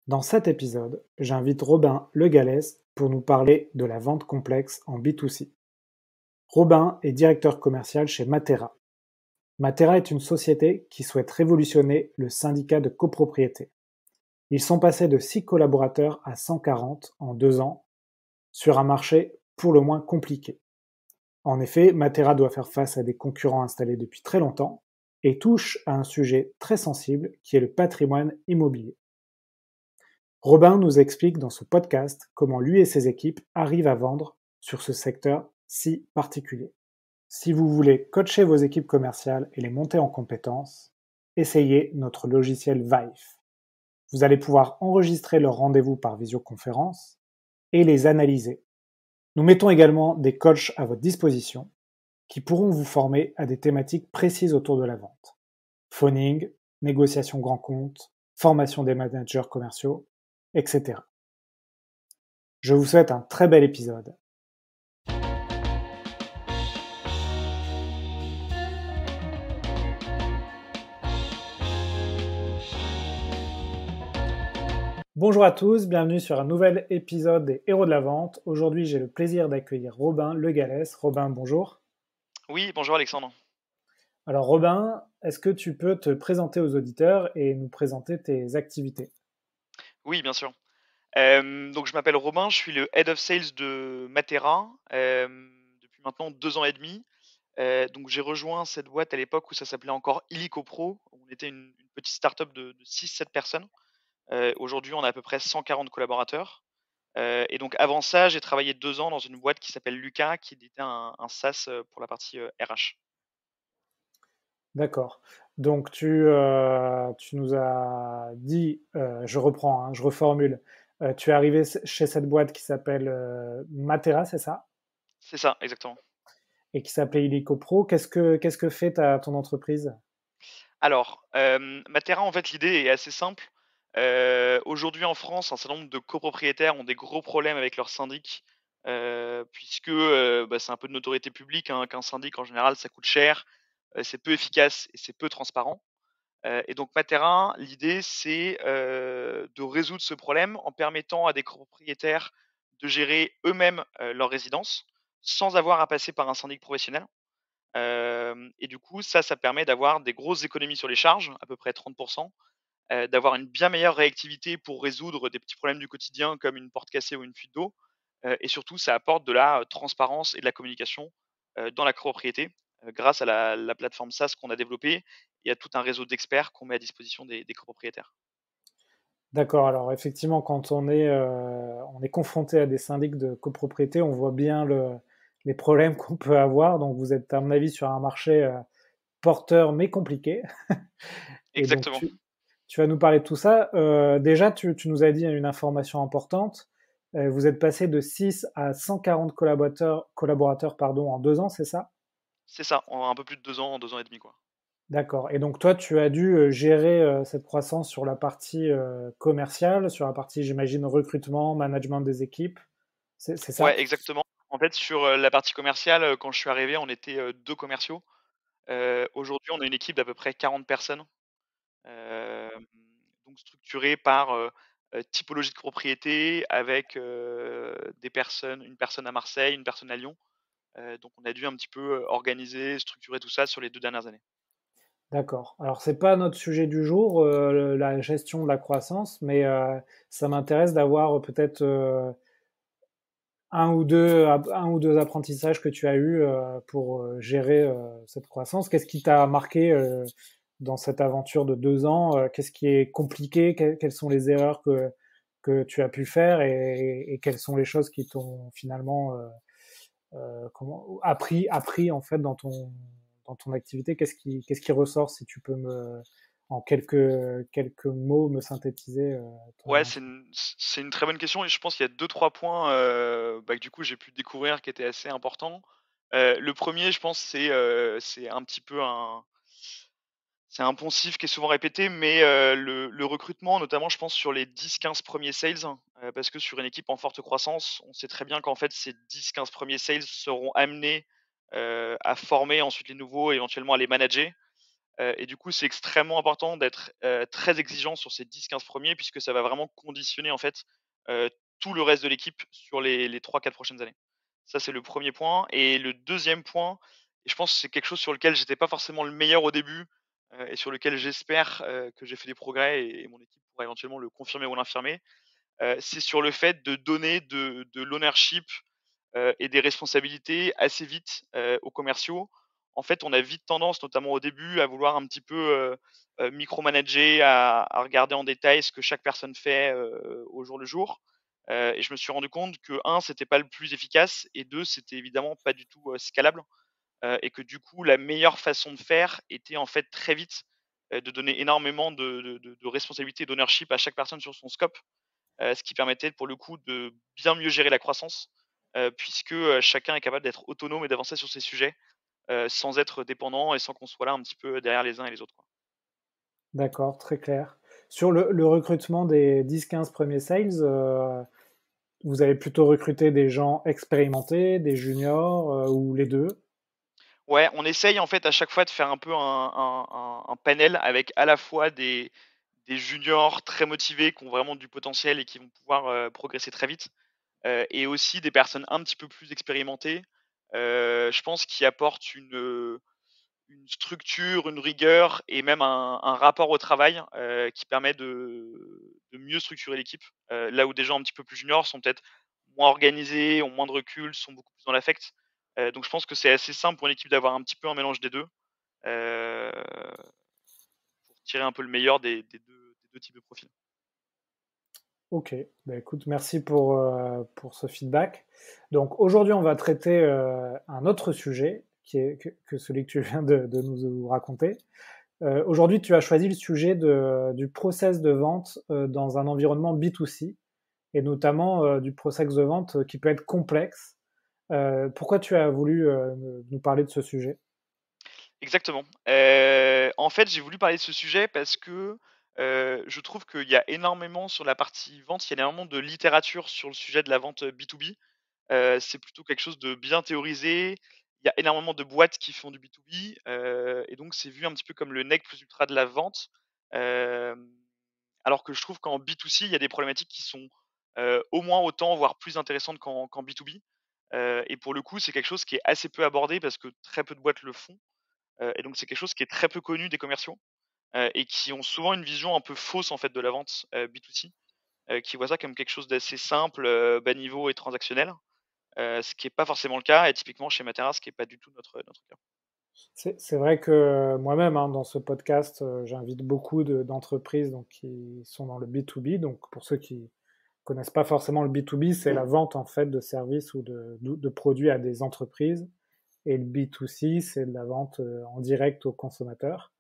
Dans cet épisode, j'invite Robin Le Gallès pour nous parler de la vente complexe en B2C. Robin est directeur commercial chez Matera. Matera est une société qui souhaite révolutionner le syndicat de copropriété. Ils sont passés de 6 collaborateurs à 140 en 2 ans sur un marché pour le moins compliqué. En effet, Matera doit faire face à des concurrents installés depuis très longtemps et touche à un sujet très sensible qui est le patrimoine immobilier. Robin nous explique dans ce podcast comment lui et ses équipes arrivent à vendre sur ce secteur si particulier. Si vous voulez coacher vos équipes commerciales et les monter en compétences, essayez notre logiciel Vive. Vous allez pouvoir enregistrer leurs rendez-vous par visioconférence et les analyser. Nous mettons également des coachs à votre disposition qui pourront vous former à des thématiques précises autour de la vente. Phoning, négociation grand compte, formation des managers commerciaux, etc. Je vous souhaite un très bel épisode. Bonjour à tous, bienvenue sur un nouvel épisode des Héros de la Vente. Aujourd'hui, j'ai le plaisir d'accueillir Robin Le Gallès. Robin, bonjour. Oui, bonjour Alexandre. Alors Robin, est-ce que tu peux te présenter aux auditeurs et nous présenter tes activités? Oui, bien sûr. Donc je m'appelle Robin, je suis le Head of Sales de Matera, depuis maintenant 2 ans et demi. Donc j'ai rejoint cette boîte à l'époque où ça s'appelait encore Illico Pro. On était une petite start-up de 6-7 personnes. Aujourd'hui, on a à peu près 140 collaborateurs. Et donc avant ça, j'ai travaillé 2 ans dans une boîte qui s'appelle Lucas, qui était un SaaS, pour la partie, RH. D'accord. Donc tu nous as dit, je reprends, hein, je reformule, tu es arrivé chez cette boîte qui s'appelle Matera, c'est ça? C'est ça, exactement. Et qui s'appelait Illico Pro. Qu'est-ce que fait ton entreprise? Alors, Matera, en fait, l'idée est assez simple. Aujourd'hui en France, un certain nombre de copropriétaires ont des gros problèmes avec leur syndic, puisque, c'est un peu de notoriété publique, hein, qu'un syndic en général ça coûte cher, c'est peu efficace et c'est peu transparent. Et donc Matera, l'idée c'est, de résoudre ce problème en permettant à des copropriétaires de gérer eux-mêmes, leur résidence, sans avoir à passer par un syndic professionnel. Et du coup, ça permet d'avoir des grosses économies sur les charges, à peu près 30, d'avoir une bien meilleure réactivité pour résoudre des petits problèmes du quotidien comme une porte cassée ou une fuite d'eau, et surtout ça apporte de la, transparence et de la communication, dans la copropriété, grâce à la plateforme SaaS qu'on a développée et à tout un réseau d'experts qu'on met à disposition des copropriétaires. D'accord, alors effectivement, quand on est confronté à des syndics de copropriété, on voit bien les problèmes qu'on peut avoir. Donc vous êtes, à mon avis, sur un marché porteur mais compliqué. Et donc Exactement. tu vas nous parler de tout ça. Déjà, tu nous as dit une information importante. Vous êtes passé de 6 à 140 collaborateurs pardon, en 2 ans, c'est ça? C'est ça, en un peu plus de 2 ans, 2 ans et demi, quoi. D'accord. Et donc toi, tu as dû gérer cette croissance sur la partie commerciale, sur la partie, j'imagine, recrutement, management des équipes. C'est ça? Ouais, exactement. En fait, sur, la partie commerciale, quand je suis arrivé, on était, 2 commerciaux. Aujourd'hui, on a une équipe d'à peu près 40 personnes. Hem, donc structuré par, typologie de propriété avec, une personne à Marseille, une personne à Lyon. Donc on a dû un petit peu, organiser, structurer tout ça sur les 2 dernières années. D'accord. Alors c'est pas notre sujet du jour, la gestion de la croissance, mais ça m'intéresse d'avoir peut-être 1 ou 2 apprentissages que tu as eus pour gérer cette croissance. Qu'est-ce qui t'a marqué dans cette aventure de 2 ans? Qu'est-ce qui est compliqué? Quelles sont les erreurs que tu as pu faire et quelles sont les choses qui t'ont finalement appris en fait dans ton activité? Qu'est-ce qui ressort si tu peux en quelques mots me synthétiser ton Ouais, aventure? c'est une très bonne question et je pense qu'il y a 2-3 points, que du coup j'ai pu découvrir qui étaient assez importants. Le premier, je pense, c'est un petit peu c'est un poncif qui est souvent répété, mais le recrutement, notamment, je pense, sur les 10-15 premiers sales, parce que sur une équipe en forte croissance, on sait très bien qu'en fait, ces 10-15 premiers sales seront amenés, à former ensuite les nouveaux et éventuellement à les manager. Et du coup, c'est extrêmement important d'être, très exigeant sur ces 10-15 premiers puisque ça va vraiment conditionner, en fait, heu, tout le reste de l'équipe sur les 3-4 prochaines années. Ça, c'est le premier point et le deuxième point et je pense que c'est quelque chose sur lequel j'étais pas forcément le meilleur au début, et sur lequel j'espère, que j'ai fait des progrès et mon équipe pourra éventuellement le confirmer ou l'infirmer, c'est sur le fait de donner de l'ownership, et des responsabilités assez vite, aux commerciaux. En fait, on a vite tendance, notamment au début, à vouloir un petit peu, micromanager, à regarder en détail ce que chaque personne fait, au jour le jour. Et je me suis rendu compte que 1, c'était pas le plus efficace et 2, c'était évidemment pas du tout, scalable, et que du coup, la meilleure façon de faire était en fait très vite, de donner énormément de responsabilités et d'ownership à chaque personne sur son scope. Ce qui permettait pour le coup de bien mieux gérer la croissance, puisque, chacun est capable d'être autonome et d'avancer sur ses sujets, sans être dépendant et sans qu'on soit là un petit peu derrière les uns et les autres, quoi. D'accord, très clair. Sur le recrutement des 10-15 premiers sales, vous avez plutôt recruté des gens expérimentés, des juniors, ou les 2? Ouais, on essaye en fait à chaque fois de faire un peu un panel avec à la fois des juniors très motivés qui ont vraiment du potentiel et qui vont pouvoir, progresser très vite, et aussi des personnes un petit peu plus expérimentées, je pense qui apportent une structure, une rigueur et même un rapport au travail, qui permet de mieux structurer l'équipe. Là où des gens un petit peu plus juniors sont peut-être moins organisés, ont moins de recul, sont beaucoup plus dans l'affect. Donc je pense que c'est assez simple pour une équipe d'avoir un petit peu un mélange des 2, heu, pour tirer un peu le meilleur des deux types de profils. OK. Bah, écoute, merci pour ce feedback. Donc aujourd'hui, on va traiter, un autre sujet qui est que celui que tu viens de nous raconter. Aujourd'hui, tu as choisi le sujet du process de vente, dans un environnement B2C et notamment, du process de vente, qui peut être complexe. Pourquoi tu as voulu, nous parler de ce sujet? Exactement. En fait, j'ai voulu parler de ce sujet parce que, je trouve qu'il y a énormément sur la partie vente, il y a énormément de littérature sur le sujet de la vente, B2B. C'est plutôt quelque chose de bien théorisé. Il y a énormément de boîtes qui font du B2B, et donc c'est vu un petit peu comme le nec plus ultra de la vente. Hem, alors que je trouve qu'en B2C, il y a des problématiques qui sont, au moins autant, voire plus intéressantes qu'en B2B. Et pour le coup, c'est quelque chose qui est assez peu abordé parce que très peu de boîtes le font. Et donc c'est quelque chose qui est très peu connu des commerciaux, et qui ont souvent une vision un peu fausse en fait de la vente, B2C, qui voient ça comme quelque chose d'assez simple, bas niveau et transactionnel, ce qui est pas forcément le cas et typiquement chez Matera, ce qui est pas du tout notre cas. C'est vrai que moi-même, hein, dans ce podcast, j'invite beaucoup d'entreprises donc qui sont dans le B2B. Donc pour ceux qui connaissent pas forcément le B2B, c'est la vente en fait de services ou de produits à des entreprises. Et le B2C, c'est de la vente en direct aux consommateurs.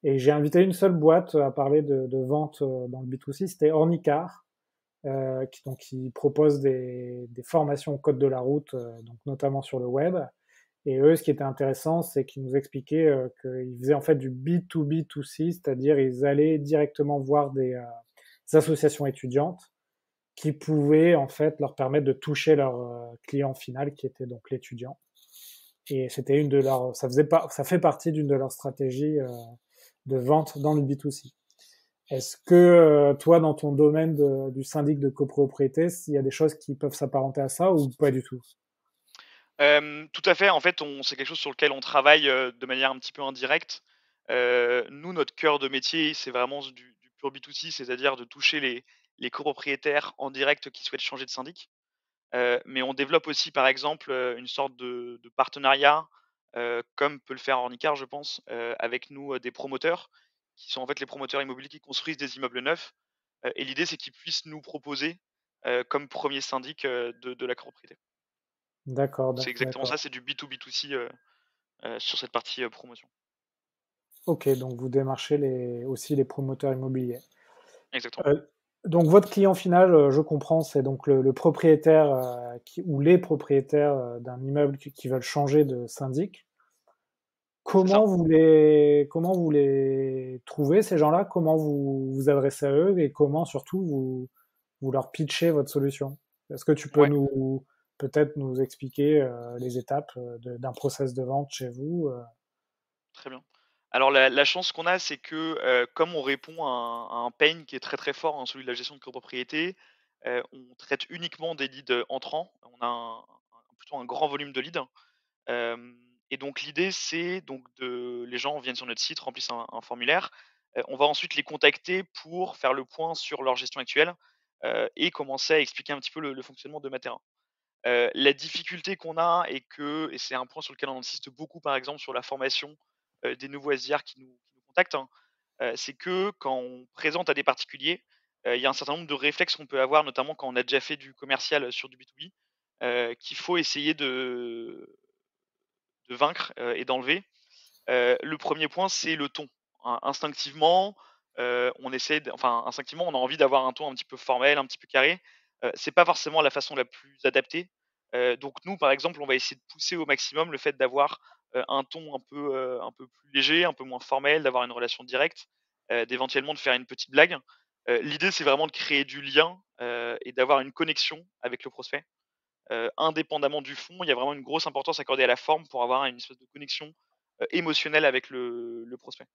Et j'ai invité une seule boîte à parler de vente dans le B2C, c'était Ornicar, qui propose des formations au code de la route, donc notamment sur le web. Et eux, ce qui était intéressant, c'est qu'ils nous expliquaient qu'ils faisaient en fait du B2B2C, c'est-à-dire ils allaient directement voir des associations étudiantes qui pouvaient en fait leur permettre de toucher leur client final, qui était donc l'étudiant. Et c'était une de leurs, ça fait partie d'une de leurs stratégies de vente dans le B2C. Est-ce que toi, dans ton domaine du syndic de copropriété, il y a des choses qui peuvent s'apparenter à ça ou pas du tout? Tout à fait, en fait, on c'est quelque chose sur lequel on travaille, de manière un petit peu indirecte. Nous, notre cœur de métier, c'est vraiment du pur B2C, c'est-à-dire de toucher les copropriétaires en direct qui souhaitent changer de syndic. Mais on développe aussi, par exemple, une sorte de partenariat, comme peut le faire Ornicar, je pense, avec nous, des promoteurs, qui sont en fait les promoteurs immobiliers qui construisent des immeubles neufs. Et l'idée, c'est qu'ils puissent nous proposer, comme premier syndic, de la copropriété. D'accord, C'est exactement ça, d'accord. c'est du B2B2C, sur cette partie, promotion. Ok, donc vous démarchez aussi les promoteurs immobiliers. Exactement. Euh, donc votre client final, je comprends, c'est donc le propriétaire ou les propriétaires d'un immeuble qui veulent changer de syndic. C'est ça. Comment vous les trouvez, ces gens-là? Comment vous vous adressez à eux et comment surtout vous leur pitchez votre solution? Est-ce que tu peux Ouais, peut-être nous expliquer les étapes d'un process de vente chez vous? très bien. Alors la chance qu'on a, c'est que, comme on répond à un pain qui est très, très fort, hein, celui de la gestion de copropriété, on traite uniquement des leads, entrants. On a plutôt un grand volume de leads. Hem et donc l'idée, c'est donc les gens viennent sur notre site, remplissent un formulaire. On va ensuite les contacter pour faire le point sur leur gestion actuelle, et commencer à expliquer un petit peu le fonctionnement de Matera. La difficulté qu'on a et c'est un point sur lequel on insiste beaucoup, par exemple, sur la formation, des nouveaux SDR qui nous contactent, hein, c'est que quand on présente à des particuliers, il y a un certain nombre de réflexes qu'on peut avoir, notamment quand on a déjà fait du commercial, sur du B2B, qu'il faut essayer de vaincre, et d'enlever. Le premier point, c'est le ton. Instinctivement, on essaie d enfin, instinctivement, on a envie d'avoir un ton un petit peu formel, un petit peu carré. C'est pas forcément la façon la plus adaptée. Donc nous, par exemple, on va essayer de pousser au maximum le fait d'avoir, un ton un peu plus léger, un peu moins formel, d'avoir une relation directe, d'éventuellement de faire une petite blague. L'idée, c'est vraiment de créer du lien, et d'avoir une connexion avec le prospect. Indépendamment du fond, il y a vraiment une grosse importance accordée à la forme pour avoir une espèce de connexion, émotionnelle avec le prospect.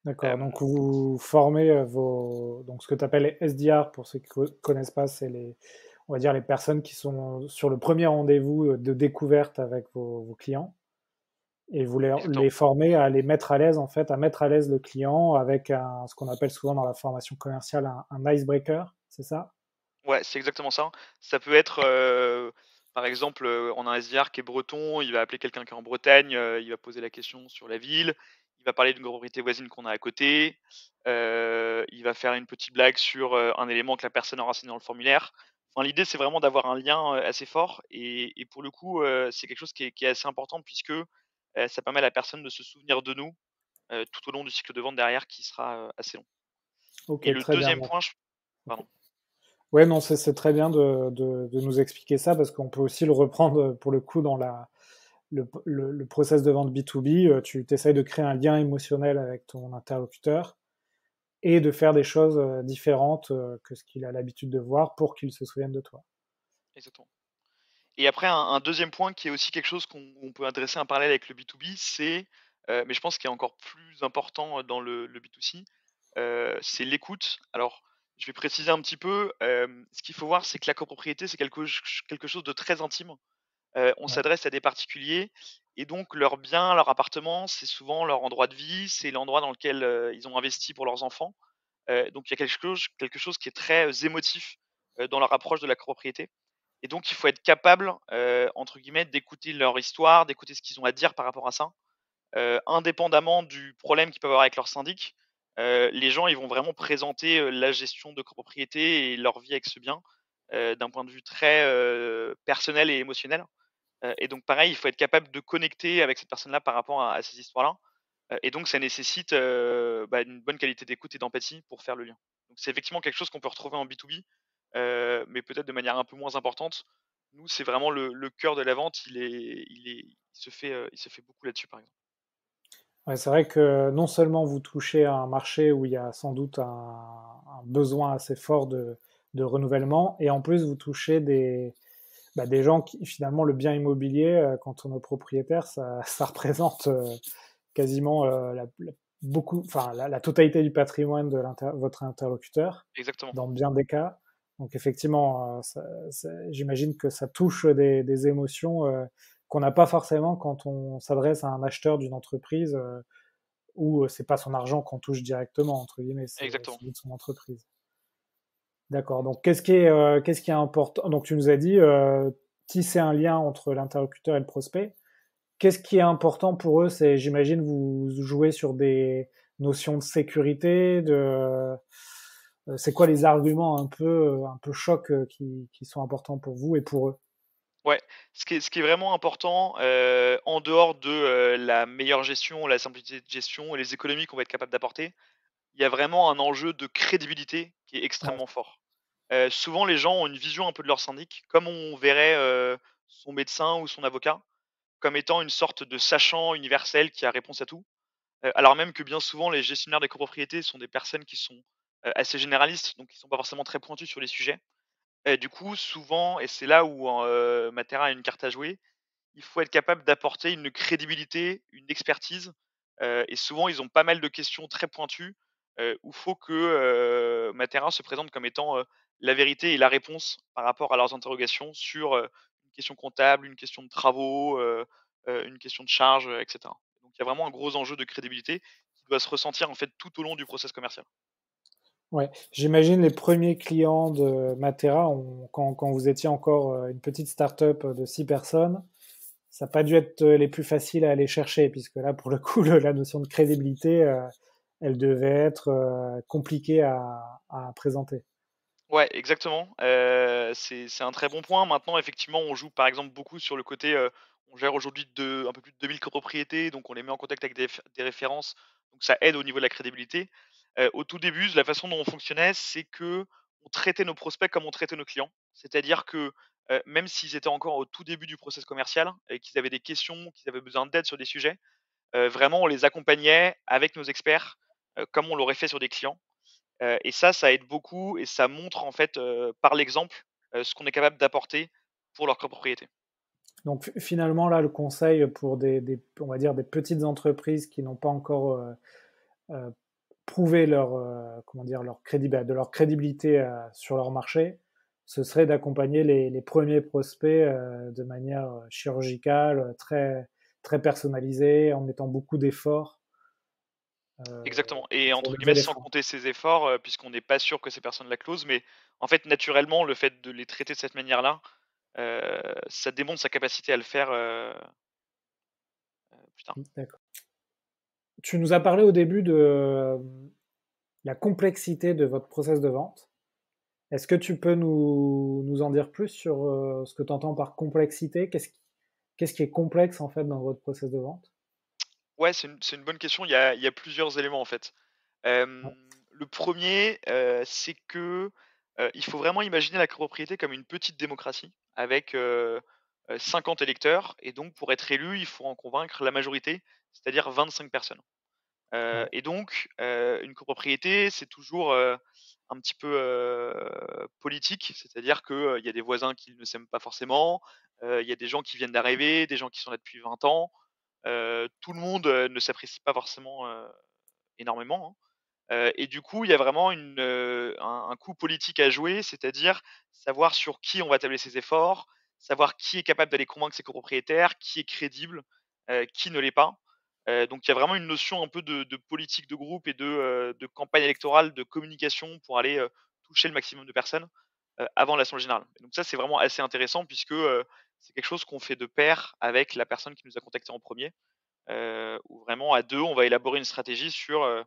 D'accord, Hem, donc vous formez, vos donc ce que tu appelles SDR pour ceux qui connaissent pas, c'est les on va dire les personnes qui sont sur le premier rendez-vous, de découverte avec vos clients et vous les Exactement. formez à les mettre à l'aise en fait, à mettre à l'aise le client avec ce qu'on appelle souvent dans la formation commerciale un icebreaker, c'est ça? Ouais, c'est exactement ça. Ça peut être, par exemple, on a un SDR qui est breton, il va appeler quelqu'un qui est en Bretagne, il va poser la question sur la ville, il va parler d'une propriété voisine qu'on a à côté, il va faire une petite blague sur, un élément que la personne a renseigné dans le formulaire. Enfin, l'idée, c'est vraiment d'avoir un lien, assez fort et pour le coup, c'est quelque chose qui est assez important puisque, ça permet à la personne de se souvenir de nous, tout au long du cycle de vente derrière qui sera, assez long. Et OK, le très bien, deuxième donc point, OK. pardon. Ouais, non, c'est très bien de nous expliquer ça parce qu'on peut aussi le reprendre, pour le coup dans le process de vente B2B, tu essayes de créer un lien émotionnel avec ton interlocuteur et de faire des choses, différentes, que ce qu'il a l'habitude de voir pour qu'il se souvienne de toi. Exactement. Et après un 2 point qui est aussi quelque chose qu'on peut adresser un parallèle avec le B2B, c'est, mais je pense qu'il est encore plus important, dans le B2C, c'est l'écoute. Alors, je vais préciser un petit peu, ce qu'il faut voir, c'est que la copropriété, c'est quelque chose de très intime. On Ouais, s'adresse à des particuliers et donc leur bien, leur appartement, c'est souvent leur endroit de vie, c'est l'endroit dans lequel, ils ont investi pour leurs enfants. Donc il y a quelque chose qui est très, émotif, dans leur approche de la copropriété. Et donc il faut être capable, entre guillemets, «d'écouter leur histoire», d'écouter ce qu'ils ont à dire par rapport à ça. Indépendamment du problème qu'ils peuvent avoir avec leur syndic, les gens, ils vont vraiment présenter, la gestion de copropriété et leur vie avec ce bien, d'un point de vue très, personnel et émotionnel. Et donc pareil, il faut être capable de connecter avec cette personne-là par rapport à ces histoires-là. Et donc ça nécessite, une bonne qualité d'écoute et d'empathie pour faire le lien. Donc c'est effectivement quelque chose qu'on peut retrouver en B2B, mais peut-être de manière un peu moins importante. Nous, c'est vraiment le cœur de la vente, il se fait beaucoup là-dessus, par exemple. ouais, c'est vrai que non seulement vous touchez à un marché où il y a sans doute un besoin assez fort de renouvellement et en plus vous touchez des gens qui finalement le bien immobilier, quand on est propriétaire, ça représente, quasiment, beaucoup enfin la totalité du patrimoine de votre interlocuteur, Exactement. dans bien des cas. Donc effectivement, j'imagine que ça touche des émotions, qu'on n'a pas forcément quand on s'adresse à un acheteur d'une entreprise, où, c'est pas son argent qu'on touche directement entre guillemets, c'est Exactement. celui de son entreprise. D'accord, donc qu'est-ce qui est important donc tu nous as dit, tisser un lien entre l'interlocuteur et le prospect. Qu'est-ce qui est important pour eux? C'est j'imagine vous jouez sur des notions de sécurité, c'est quoi les arguments un peu chocs, qui sont importants pour vous et pour eux? Ouais, ce qui est vraiment important, en dehors de, la meilleure gestion, la simplicité de gestion et les économies qu'on va être capable d'apporter, il y a vraiment un enjeu de crédibilité qui est Ouais, extrêmement fort. Souvent les gens ont une vision un peu de leur syndic, comme on verrait, son médecin ou son avocat, comme étant une sorte de sachant universel qui a réponse à tout. Alors même que bien souvent les gestionnaires des copropriétés sont des personnes qui sont, assez généralistes, donc qui sont pas forcément très pointus sur les sujets. Et du coup, souvent et c'est là où, Matera a une carte à jouer, il faut être capable d'apporter une crédibilité, une expertise, et souvent ils ont pas mal de questions très pointues, où faut que, Matera se présente comme étant, la vérité et la réponse par rapport à leurs interrogations sur, une question comptable, une question de travaux, une question de charge, et cetera. Donc il y a vraiment un gros enjeu de crédibilité qui doit se ressentir, en fait, tout au long du process commercial. Ouais, j'imagine les premiers clients de Matera, quand vous étiez encore une petite start-up de 6 personnes, ça n'a pas dû être les plus faciles à aller chercher, puisque là, pour le coup, la notion de crédibilité, elle devait être compliquée à présenter. Ouais, exactement, c'est un très bon point. Maintenant, effectivement, on joue, par exemple, beaucoup sur le côté, on gère aujourd'hui un peu plus de 2 000 copropriétés, donc on les met en contact avec des références, donc ça aide au niveau de la crédibilité. Au tout début, la façon dont on fonctionnait, c'est qu'on traitait nos prospects comme on traitait nos clients. C'est-à-dire que, même s'ils étaient encore au tout début du process commercial et qu'ils avaient des questions, qu'ils avaient besoin d'aide sur des sujets, vraiment on les accompagnait avec nos experts, comme on l'aurait fait sur des clients. Et ça aide beaucoup et ça montre en fait, par l'exemple, ce qu'on est capable d'apporter pour leur copropriété. Donc finalement, là, le conseil pour on va dire, des petites entreprises qui n'ont pas encore euh, prouvé comment dire, de leur crédibilité sur leur marché, ce serait d'accompagner les premiers prospects de manière chirurgicale, très personnalisée, en mettant beaucoup d'efforts euh, Exactement, et pour entre lever guillemets les «sans freins. compter ses efforts», puisqu'on n'est pas sûr que ces personnes la closent, mais en fait naturellement le fait de les traiter de cette manière-là, ça démontre sa capacité à le faire, plus tard. D'accord. Tu nous as parlé au début de la complexité de votre process de vente. Est-ce que tu peux nous en dire plus sur ce que tu entends par complexité? Qu'est-ce qui est complexe en fait dans votre process de vente? Ouais, c'est une bonne question, il y a plusieurs éléments en fait. Ouais, Le premier, c'est que, il faut vraiment imaginer la copropriété comme une petite démocratie avec, 50 électeurs, et donc pour être élu, il faut en convaincre la majorité, c'est-à-dire 25 personnes. ouais, Et donc, une copropriété, c'est toujours, un petit peu, politique, c'est-à-dire que, il y a des voisins qui ne s'aiment pas forcément, il y a des gens qui viennent d'arriver, des gens qui sont là depuis 20 ans, tout le monde, ne s'apprécie pas forcément, énormément, hein. Et du coup, il y a vraiment un coup politique à jouer, c'est-à-dire savoir sur qui on va tabler ses efforts, savoir qui est capable d'aller convaincre ses copropriétaires, qui est crédible, qui ne l'est pas. Donc il y a vraiment une notion un peu de politique de groupe et de campagne électorale, de communication pour aller, toucher le maximum de personnes, avant l'assemblée générale. Et donc ça, c'est vraiment assez intéressant puisque, c'est quelque chose qu'on fait de pair avec la personne qui nous a contactés en premier, où vraiment à 2, on va élaborer une stratégie sur,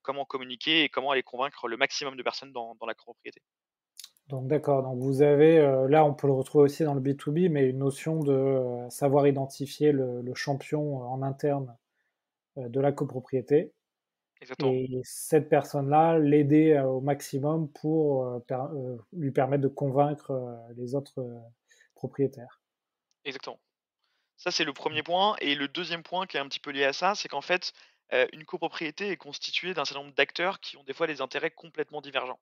comment communiquer et comment aller convaincre le maximum de personnes dans la copropriété. donc d'accord. Donc vous avez, là on peut le retrouver aussi dans le B2B, mais une notion de savoir identifier le champion en interne de la copropriété. Exactement, Et cette personne-là, l'aider au maximum pour lui permettre de convaincre les autres propriétaires. exactement. Ça, c'est le premier point, et le deuxième point qui est un petit peu lié à ça, c'est qu'en fait, une copropriété est constituée d'un certain nombre d'acteurs qui ont des fois des intérêts complètement divergents,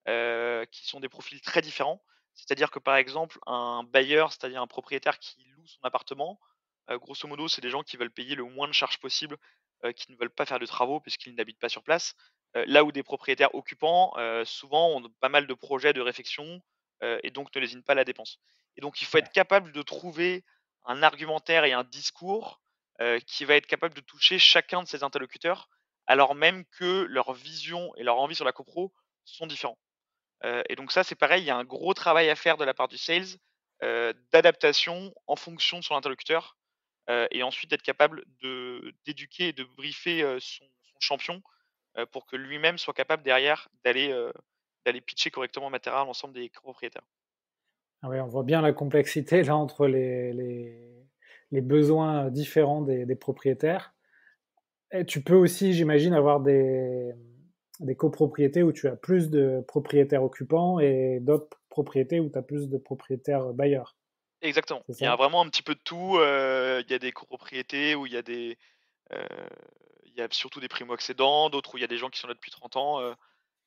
qui sont des profils très différents. C'est-à-dire que, par exemple, un bailleur, c'est-à-dire un propriétaire qui loue son appartement, grosso modo, c'est des gens qui veulent payer le moins de charges possible, qui ne veulent pas faire de travaux puisqu'ils n'habitent pas sur place. Là où des propriétaires occupants, souvent ont pas mal de projets de réfection, et donc ne lésinent pas la dépense. Et donc il faut Ouais. être capable de trouver un argumentaire et un discours, qui va être capable de toucher chacun de ces interlocuteurs, alors même que leur vision et leur envie sur la copro sont différents. Et donc ça, c'est pareil, il y a un gros travail à faire de la part du sales, d'adaptation en fonction de son interlocuteur, et ensuite d'être capable d'éduquer et de briefer, son champion, pour que lui-même soit capable derrière d'aller pitcher correctement Matera à l'ensemble des copropriétaires. Ah ouais, on voit bien la complexité là entre les besoins différents des propriétaires. Et tu peux aussi, j'imagine, avoir des copropriétés où tu as plus de propriétaires occupants et d'autres propriétés où tu as plus de propriétaires bailleurs. Exactement. C'est Il y a ça? vraiment un petit peu de tout, il y a des copropriétés où heu, il y a surtout des primo-accédants, d'autres où il y a des gens qui sont là depuis 30 ans,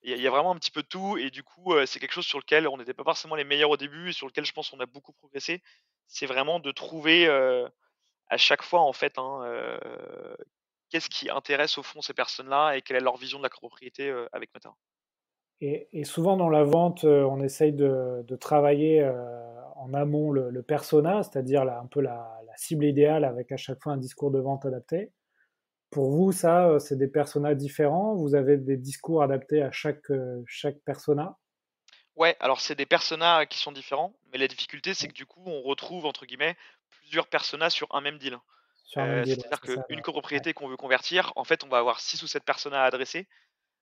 il y a vraiment un petit peu de tout, et du coup, c'est quelque chose sur lequel on n'était pas forcément les meilleurs au début et sur lequel je pense qu'on a beaucoup progressé. C'est vraiment de trouver, à chaque fois en fait, hein, qu'est-ce qui intéresse au fond ces personnes-là et quelle est leur vision de la copropriété, avec Matera. Et souvent dans la vente, on essaye de travailler en amont le persona, c'est-à-dire un peu la cible idéale avec à chaque fois un discours de vente adapté. Pour vous, ça, c'est des personas différents? Vous avez des discours adaptés à chaque persona Ouais, alors c'est des personas qui sont différents, mais la difficulté, c'est que du coup, on retrouve entre guillemets «plusieurs personas» sur un même deal. sur un même deal? Ouais, C'est-à-dire c'est ça. qu'une Ouais. copropriété qu'on veut convertir, en fait, on va avoir 6 ou 7 personas à adresser,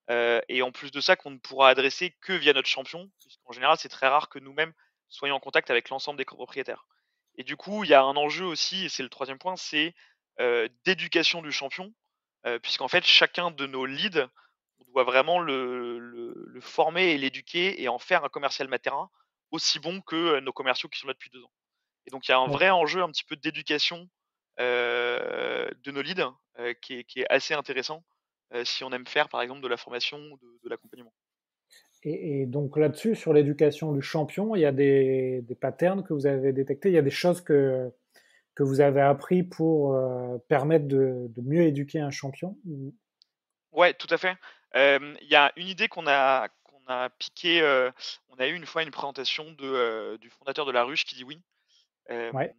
et en plus de ça, qu'on ne pourra adresser que via notre champion, puisqu'en général, c'est très rare que nous-mêmes soyons en contact avec l'ensemble des copropriétaires. Et du coup, il y a un enjeu aussi, et c'est le troisième point, c'est, d'éducation du champion, puisqu'en fait, chacun de nos leads, on doit vraiment le former et l'éduquer et en faire un commercial Matera aussi bon que, nos commerciaux qui sont là depuis 2 ans. Et donc il y a un vrai D'accord. enjeu un petit peu d'éducation, de nos leads, qui est assez intéressant, si on aime faire par exemple de la formation ou de l'accompagnement. Et donc là-dessus, sur l'éducation du champion, il y a des patterns que vous avez détectés, il y a des choses que vous avez appris pour permettre de mieux éduquer un champion? Ouais, tout à fait. Il y a une idée qu'on a piquée, on a eu une fois une présentation du fondateur de La Ruche qui dit oui. Hem, Ouais,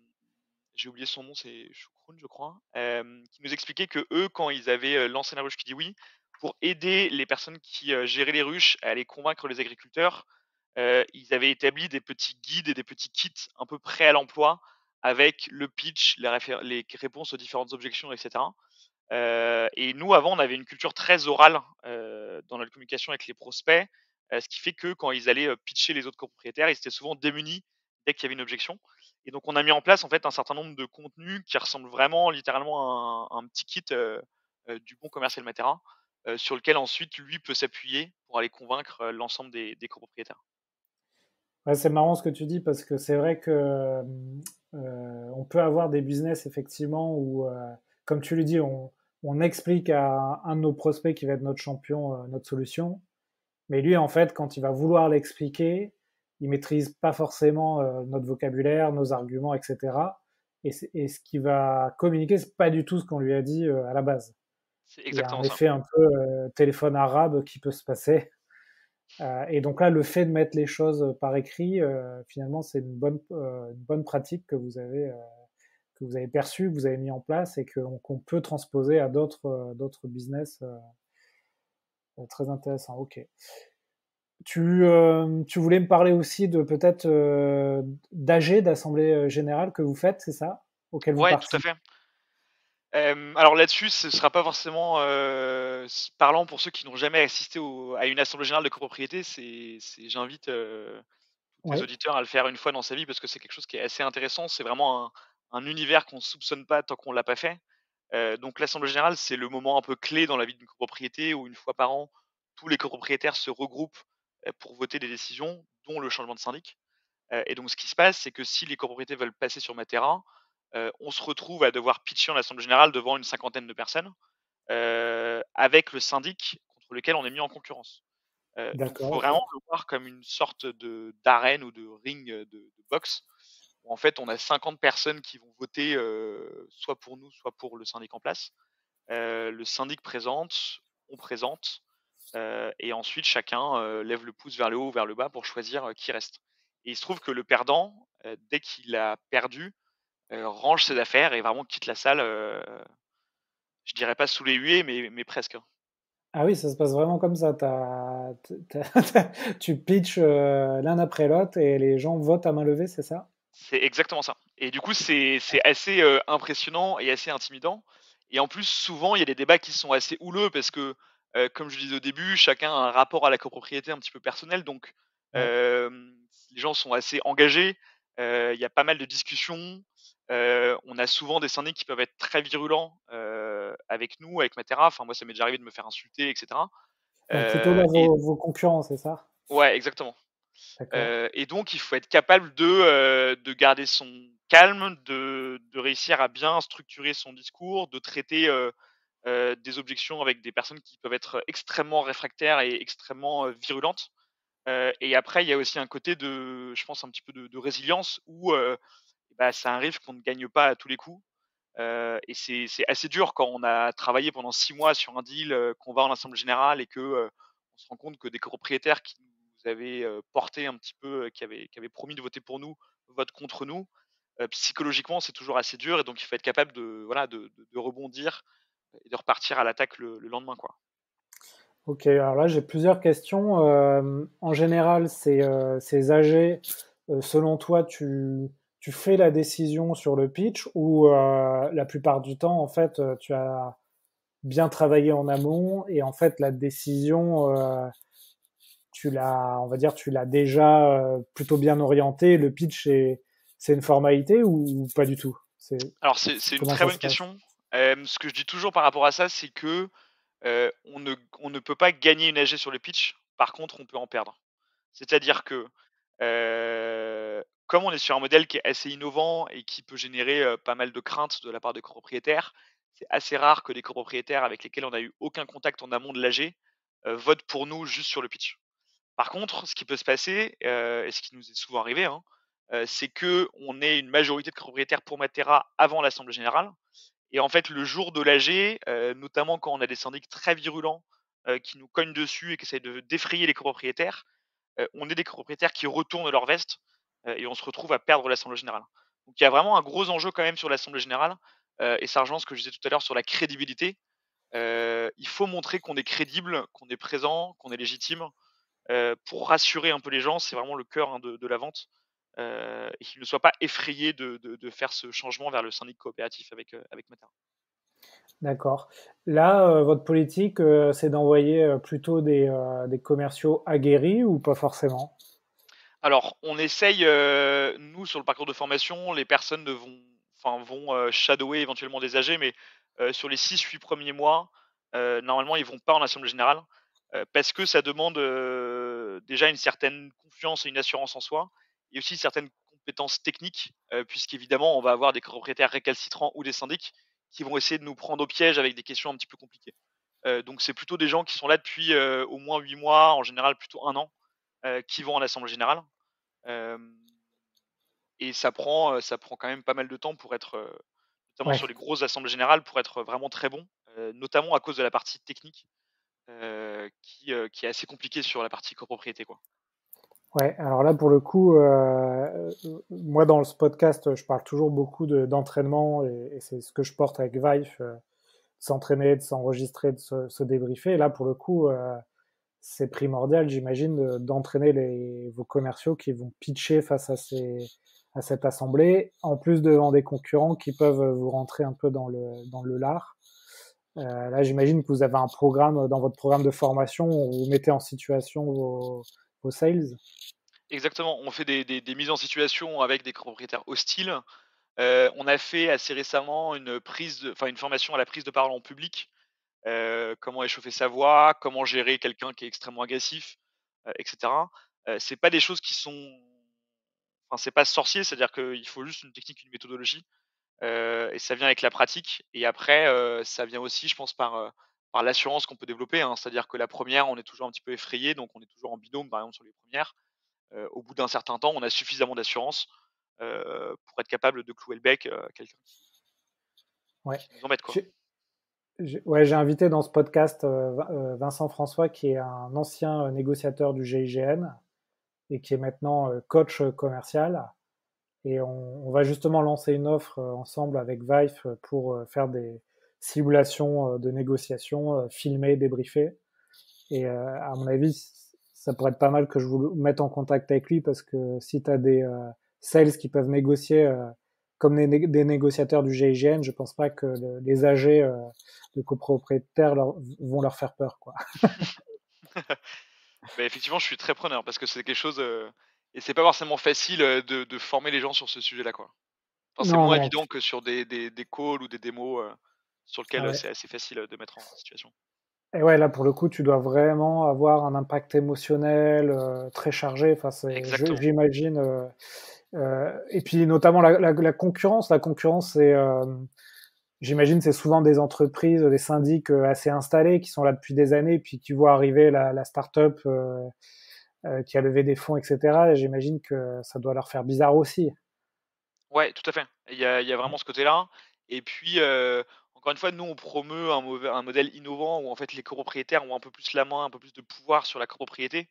j'ai oublié son nom, c'est Choucroune, je crois, qui nous expliquait que eux, quand ils avaient, lancé La Ruche qui dit oui, pour aider les personnes qui, géraient les ruches à aller convaincre les agriculteurs, ils avaient établi des petits guides et des petits kits un peu prêts à l'emploi avec le pitch, les réponses aux différentes objections et cetera. Et nous, avant, on avait une culture très orale, dans notre communication avec les prospects, ce qui fait que quand ils allaient, pitcher les autres copropriétaires, ils étaient souvent démunis dès qu'il y avait une objection. Et donc on a mis en place, en fait, un certain nombre de contenus qui ressemblent vraiment littéralement à un petit kit, du bon commercial Matera, sur lequel ensuite lui peut s'appuyer pour aller convaincre, l'ensemble des copropriétaires. ouais, c'est marrant ce que tu dis parce que c'est vrai que on peut avoir des business effectivement où, comme tu le dis, on explique à un de nos prospects qui va être notre champion notre solution, mais lui en fait quand il va vouloir l'expliquer, il maîtrise pas forcément notre vocabulaire, nos arguments, etc. Et ce qu'il va communiquer, c'est pas du tout ce qu'on lui a dit à la base. C'est Il y a un exactement ça. effet un peu téléphone arabe qui peut se passer. Et donc là, le fait de mettre les choses par écrit, finalement, c'est une bonne pratique que vous avez perçue, que vous avez mis en place et qu'on peut transposer à d'autres business. Très intéressant. Ok. Tu voulais me parler aussi de peut-être d'AG, d'Assemblée générale que vous faites, c'est ça? Auquel vous Ouais, tout à participez? fait. Alors là-dessus, ce sera pas forcément, parlant pour ceux qui n'ont jamais assisté à une assemblée générale de copropriété. J'invite, tous tes Oui, auditeurs à le faire une fois dans sa vie parce que c'est quelque chose qui est assez intéressant. C'est vraiment un univers qu'on ne soupçonne pas tant qu'on l'a pas fait. Donc l'assemblée générale, c'est le moment un peu clé dans la vie d'une copropriété où une fois par an, tous les copropriétaires se regroupent, pour voter des décisions, dont le changement de syndic. Et donc ce qui se passe, c'est que si les copropriétés veulent passer sur Matera, on se retrouve à devoir pitcher en assemblée générale devant une cinquantaine de personnes, avec le syndic contre lequel on est mis en concurrence. Donc il d'accord, faut ok. vraiment le voir comme une sorte de d'arène ou de ring, de boxe, où en fait on a 50 personnes qui vont voter, soit pour nous, soit pour le syndic en place. Le syndic présente, on présente, et ensuite chacun, lève le pouce vers le haut ou vers le bas pour choisir, qui reste. Et il se trouve que le perdant, dès qu'il a perdu, range ses affaires et vraiment quitte la salle, je dirais pas sous les huées, mais presque, hein. Ah oui, ça se passe vraiment comme ça. Tu pitches l'un après l'autre et les gens votent à main levée, c'est ça? C'est exactement ça. Et du coup, c'est assez, impressionnant et assez intimidant. Et en plus, souvent, il y a des débats qui sont assez houleux parce que, comme je disais au début, chacun a un rapport à la copropriété un petit peu personnel. Donc, Ouais. les gens sont assez engagés, il y a pas mal de discussions, on a souvent des syndics qui peuvent être très virulents, avec nous, avec Matera. Enfin, moi, ça m'est déjà arrivé de me faire insulter et cetera. Donc plutôt là, Et vos concurrents, c'est ça? ouais, exactement. D'accord. Et donc il faut être capable de garder son calme, de réussir à bien structurer son discours, de traiter, des objections avec des personnes qui peuvent être extrêmement réfractaires et extrêmement, virulentes. Et après il y a aussi un côté je pense un petit peu de résilience où, bah, ça arrive qu'on ne gagne pas à tous les coups. Et c'est assez dur quand on a travaillé pendant 6 mois sur un deal, qu'on va en assemblée générale et que, on se rend compte que des copropriétaires qui nous avaient, porté un petit peu, qui avaient promis de voter pour nous, votent contre nous. Psychologiquement, c'est toujours assez dur et donc il faut être capable de voilà, de rebondir et de repartir à l'attaque le lendemain, quoi. Ok, alors là j'ai plusieurs questions. En général, ces AG, selon toi, tu fais la décision sur le pitch ou la plupart du temps, en fait, tu as bien travaillé en amont et en fait la décision, on va dire, tu l'as déjà plutôt bien orientée. Le pitch, c'est une formalité ou pas du tout? Alors c'est une Comment très ça bonne se passe? question. Ce que je dis toujours par rapport à ça, c'est que, on ne peut pas gagner une AG sur le pitch. Par contre, on peut en perdre. C'est-à-dire que, comme on est sur un modèle qui est assez innovant et qui peut générer, pas mal de craintes de la part des copropriétaires, c'est assez rare que des copropriétaires avec lesquels on n'a eu aucun contact en amont de l'AG, votent pour nous juste sur le pitch. Par contre, ce qui peut se passer, et ce qui nous est souvent arrivé, hein, c'est qu'on ait une majorité de copropriétaires pour Matera avant l'assemblée générale et en fait, le jour de l'AG, notamment quand on a des syndics très virulents, qui nous cognent dessus et qui essayent de défrayer les copropriétaires, on est des copropriétaires qui retournent leur veste, et on se retrouve à perdre l'assemblée générale. Donc il y a vraiment un gros enjeu quand même sur l'assemblée générale, et ça rejoint ce que je disais tout à l'heure sur la crédibilité. Il faut montrer qu'on est crédible, qu'on est présent, qu'on est légitime, pour rassurer un peu les gens. C'est vraiment le cœur, hein, de la vente, et qu'ils ne soient pas effrayés de faire ce changement vers le syndic coopératif avec Matera. D'accord. Là, votre politique, c'est d'envoyer plutôt des commerciaux aguerris ou pas forcément? Alors, on essaye, nous, sur le parcours de formation, les personnes ne vont vont, shadower éventuellement des AG, mais, sur les 6-8 premiers mois, normalement, ils vont pas en assemblée générale, parce que ça demande, déjà une certaine confiance et une assurance en soi et aussi certaines compétences techniques, puisqu'évidemment, on va avoir des propriétaires récalcitrants ou des syndics qui vont essayer de nous prendre au piège avec des questions un petit peu compliquées. Donc c'est plutôt des gens qui sont là depuis, au moins 8 mois, en général plutôt 1 an, qui vont en assemblée générale. Hem Et ça prend quand même pas mal de temps pour être, notamment Ouais, sur les grosses assemblées générales, pour être vraiment très bon, notamment à cause de la partie technique, qui est assez compliquée sur la partie copropriété, quoi. ouais. Alors là, pour le coup, moi dans ce podcast, je parle toujours beaucoup d'entraînement et c'est ce que je porte avec Vive, de s'entraîner, de s'enregistrer, de se débriefer. Et là, pour le coup, c'est primordial, j'imagine, d'entraîner vos commerciaux qui vont pitcher face à cette assemblée, en plus devant des concurrents qui peuvent vous rentrer un peu dans le lard. Là, j'imagine que vous avez un programme dans votre programme de formation où vous mettez en situation vos sales. Exactement, on fait des mises en situation avec des copropriétaires hostiles. On a fait assez récemment une formation à la prise de parole en public, comment échauffer sa voix, comment gérer quelqu'un qui est extrêmement agressif, et cetera. C'est pas des choses qui sont c'est pas sorcier, c'est-à-dire qu'il faut juste une technique, une méthodologie. Et ça vient avec la pratique et après, ça vient aussi je pense par l'assurance qu'on peut développer, hein. C'est-à-dire que la première, on est toujours un petit peu effrayé, donc on est toujours en binôme, par exemple, sur les premières. Au bout d'un certain temps, on a suffisamment d'assurance, pour être capable de clouer le bec, à quelqu'un Ouais. qui nous embête, quoi. Ouais, j'ai invité dans ce podcast Vincent François, qui est un ancien négociateur du GIGN et qui est maintenant coach commercial. Et on va justement lancer une offre ensemble avec Vive pour faire des simulations de négociation, filmées, débriefées. Et à mon avis, ça pourrait être pas mal que je vous mette en contact avec lui parce que si tu as des sales qui peuvent négocier comme des négociateurs du GIGN, je pense pas que les AG de copropriétaires vont leur faire peur, quoi. Beh, effectivement, je suis très preneur parce que c'est quelque chose, et c'est pas forcément facile, de former les gens sur ce sujet-là, quoi. Enfin, c'est Non, moins non. évident que sur des calls ou des démos, sur lesquels, Ouais. c'est assez facile, de mettre en situation. Et ouais, là, pour le coup, tu dois vraiment avoir un impact émotionnel très chargé. Enfin, Exactement. j'imagine. Et puis, notamment la concurrence. La concurrence, j'imagine, c'est souvent des entreprises, des syndics assez installés qui sont là depuis des années, puis qui voient arriver la start-up qui a levé des fonds, etc. Et j'imagine que ça doit leur faire bizarre aussi. Ouais, tout à fait. Il y a vraiment ce côté-là Et puis, encore une fois, nous, on promeut un modèle innovant où en fait les copropriétaires ont un peu plus la main, un peu plus de pouvoir sur la copropriété,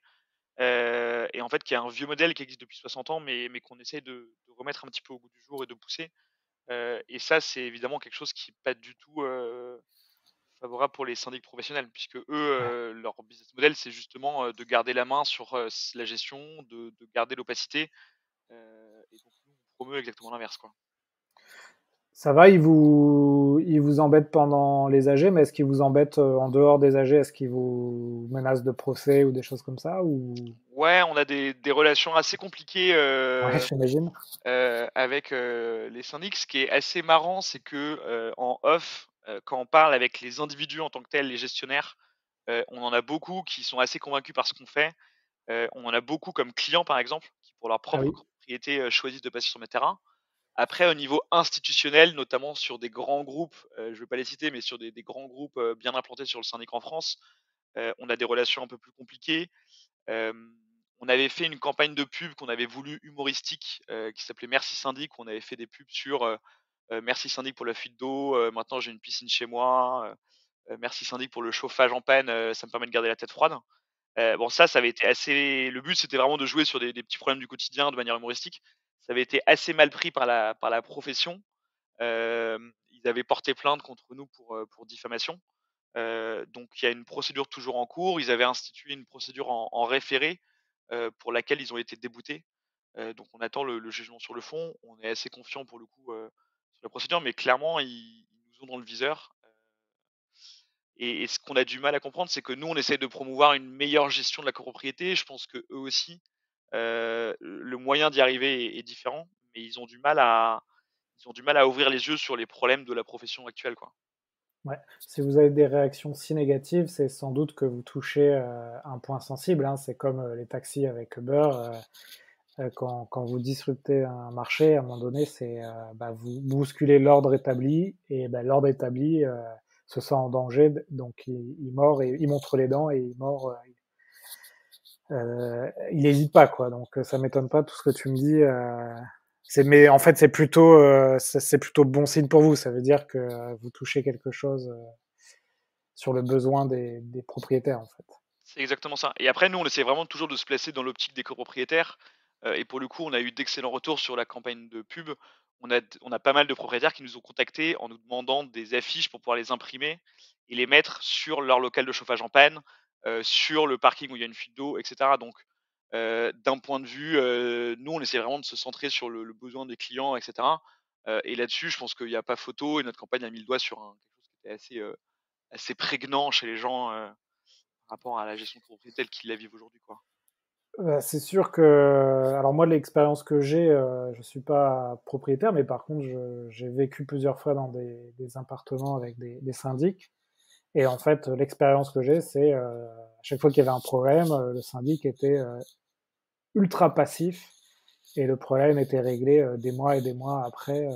et en fait qui est un vieux modèle qui existe depuis 60 ans mais qu'on essaye de remettre un petit peu au goût du jour et de pousser, et ça, c'est évidemment quelque chose qui est pas du tout, favorable pour les syndics professionnels puisque eux, Ouais. leur business model, c'est justement, de garder la main sur, la gestion, de garder l'opacité, et donc nous, on promeut exactement l'inverse, quoi. Ça va, ils vous embêtent pendant les AG, mais est-ce qu'ils vous embêtent en dehors des AG? Est-ce qu'ils vous menacent de procès ou des choses comme ça ou... Ouais, on a des relations assez compliquées, Ouais, j'imagine. avec, les syndics. Ce qui est assez marrant, c'est que, en off, quand on parle avec les individus en tant que tels, les gestionnaires, on en a beaucoup qui sont assez convaincus par ce qu'on fait. On en a beaucoup comme clients, par exemple, qui pour leur Ah propre oui, propriété, choisissent de passer sur mes terrains. Après au niveau institutionnel, notamment sur des grands groupes, je ne vais pas les citer, mais sur des grands groupes, bien implantés sur le syndic en France, on a des relations un peu plus compliquées. On avait fait une campagne de pub qu'on avait voulu humoristique, qui s'appelait Merci Syndic, où on avait fait des pubs sur, «Merci Syndic pour la fuite d'eau, maintenant j'ai une piscine chez moi», «Merci Syndic pour le chauffage en panne, ça me permet de garder la tête froide». Bon, ça avait été assez, le but c'était vraiment de jouer sur des petits problèmes du quotidien de manière humoristique. Ça avait été assez mal pris par la profession. Ils avaient porté plainte contre nous pour diffamation. Donc il y a une procédure toujours en cours. Ils avaient institué une procédure en référé, pour laquelle ils ont été déboutés. Donc on attend le jugement sur le fond. On est assez confiant pour le coup, sur la procédure, mais clairement ils nous ont dans le viseur. Et ce qu'on a du mal à comprendre, c'est que nous, on essaie de promouvoir une meilleure gestion de la copropriété. Je pense qu'eux aussi, le moyen d'y arriver est différent, mais ils ont du mal à ouvrir les yeux sur les problèmes de la profession actuelle, quoi. ouais. Si vous avez des réactions si négatives, c'est sans doute que vous touchez un point sensible, hein. C'est comme les taxis avec Uber. Quand vous disruptez un marché, à un moment donné, c'est bah, vous bousculez l'ordre établi et bah, l'ordre établi se sent en danger, donc il mord et il montre les dents et il mord. Il n'hésite pas, quoi. Donc ça m'étonne pas tout ce que tu me dis. Mais en fait, c'est plutôt bon signe pour vous. Ça veut dire que vous touchez quelque chose sur le besoin des propriétaires, en fait. C'est exactement ça. Et après, nous, on essaie vraiment toujours de se placer dans l'optique des copropriétaires. Et pour le coup, on a eu d'excellents retours sur la campagne de pub. On a pas mal de propriétaires qui nous ont contactés en nous demandant des affiches pour pouvoir les imprimer et les mettre sur leur local de chauffage en panne, sur le parking où il y a une fuite d'eau, et cetera. Donc, d'un point de vue, nous, on essaie vraiment de se centrer sur le besoin des clients, et cetera. Et là-dessus, je pense qu'il y a pas photo et notre campagne a mis le doigt sur quelque chose qui était assez, assez prégnant chez les gens, par rapport à la gestion de propriété telle qu'ils la vivent aujourd'hui, quoi. C'est sûr que, alors moi, l'expérience que j'ai, je suis pas propriétaire, mais par contre, j'ai vécu plusieurs fois dans des appartements avec des syndics. Et en fait, l'expérience que j'ai, c'est à chaque fois qu'il y avait un problème, le syndic était ultra passif et le problème était réglé des mois et des mois après.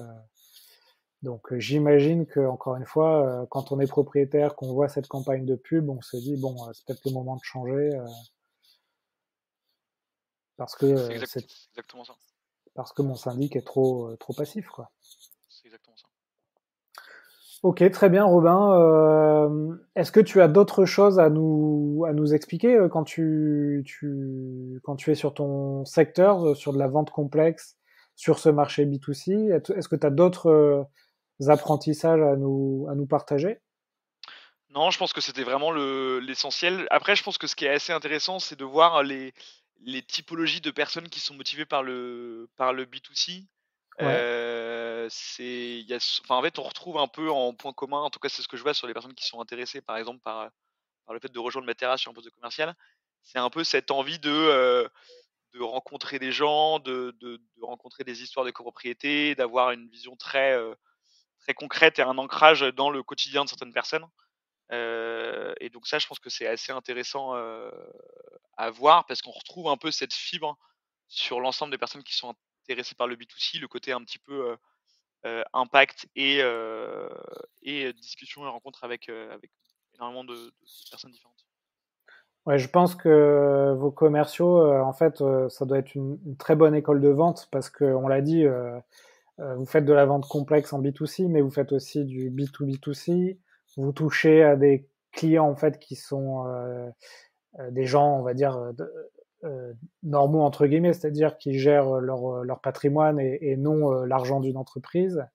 Donc j'imagine que encore une fois, quand on est propriétaire, qu'on voit cette campagne de pub, on se dit bon, c'est peut-être le moment de changer parce que c'est C'est exactement ça. parce que mon syndic est trop passif, quoi. C'est exactement ça. Ok, très bien, Robin. Est-ce que tu as d'autres choses à nous expliquer quand tu es sur ton secteur, sur de la vente complexe, sur ce marché B2C? Est-ce que tu as d'autres apprentissages à nous partager? Non, je pense que c'était vraiment l'essentiel. Après, je pense que ce qui est assez intéressant, c'est de voir les typologies de personnes qui sont motivées par le B2C. Ouais, C'est il y a s enfin, en fait, on retrouve un peu en point commun, en tout cas, c'est ce que je vois sur les personnes qui sont intéressées, par exemple, par le fait de rejoindre Matera sur un poste de commercial. C'est un peu cette envie de rencontrer des gens, de rencontrer des histoires de copropriété, d'avoir une vision très, très concrète et un ancrage dans le quotidien de certaines personnes. Et donc ça, je pense que c'est assez intéressant, à voir parce qu'on retrouve un peu cette fibre sur l'ensemble des personnes qui sont intéressées par le B2C, le côté un petit peu, impact et discussion et rencontre avec énormément de personnes différentes. ouais, je pense que vos commerciaux, en fait, ça doit être une très bonne école de vente parce que on l'a dit, Vous faites de la vente complexe en B2C, mais vous faites aussi du B2B2C. Vous touchez à des clients en fait qui sont des gens, on va dire, normaux entre guillemets, c'est-à-dire qui gèrent leur patrimoine et non l'argent d'une entreprise.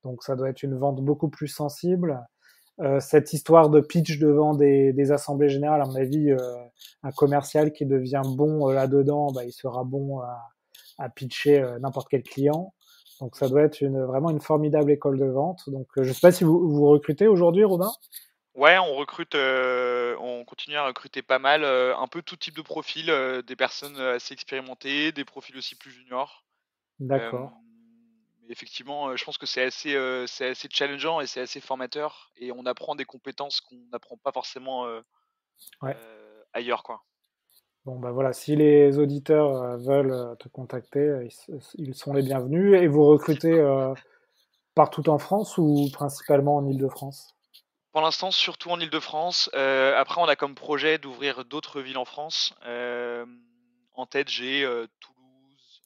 Donc ça doit être une vente beaucoup plus sensible. Cette histoire de pitch devant des assemblées générales, à mon avis, un commercial qui devient bon là-dedans, bah, il sera bon à pitcher n'importe quel client. Donc ça doit être vraiment une formidable école de vente. Donc je ne sais pas si vous recrutez aujourd'hui, Robin. Ouais, on recrute, on continue à recruter pas mal, un peu tout type de profil, des personnes, assez expérimentées, des profils aussi plus juniors. D'accord. Mais effectivement, je pense que c'est assez challengeant et c'est assez formateur et on apprend des compétences qu'on n'apprend pas forcément, Ouais. ailleurs, quoi. Bon, bah voilà, si les auditeurs veulent te contacter, ils sont les bienvenus. Et vous C'est recrutez ça. partout en France ou principalement en Île-de-France? Pour l'instant, surtout en Île-de-France, après on a comme projet d'ouvrir d'autres villes en France. En tête, j'ai, Toulouse,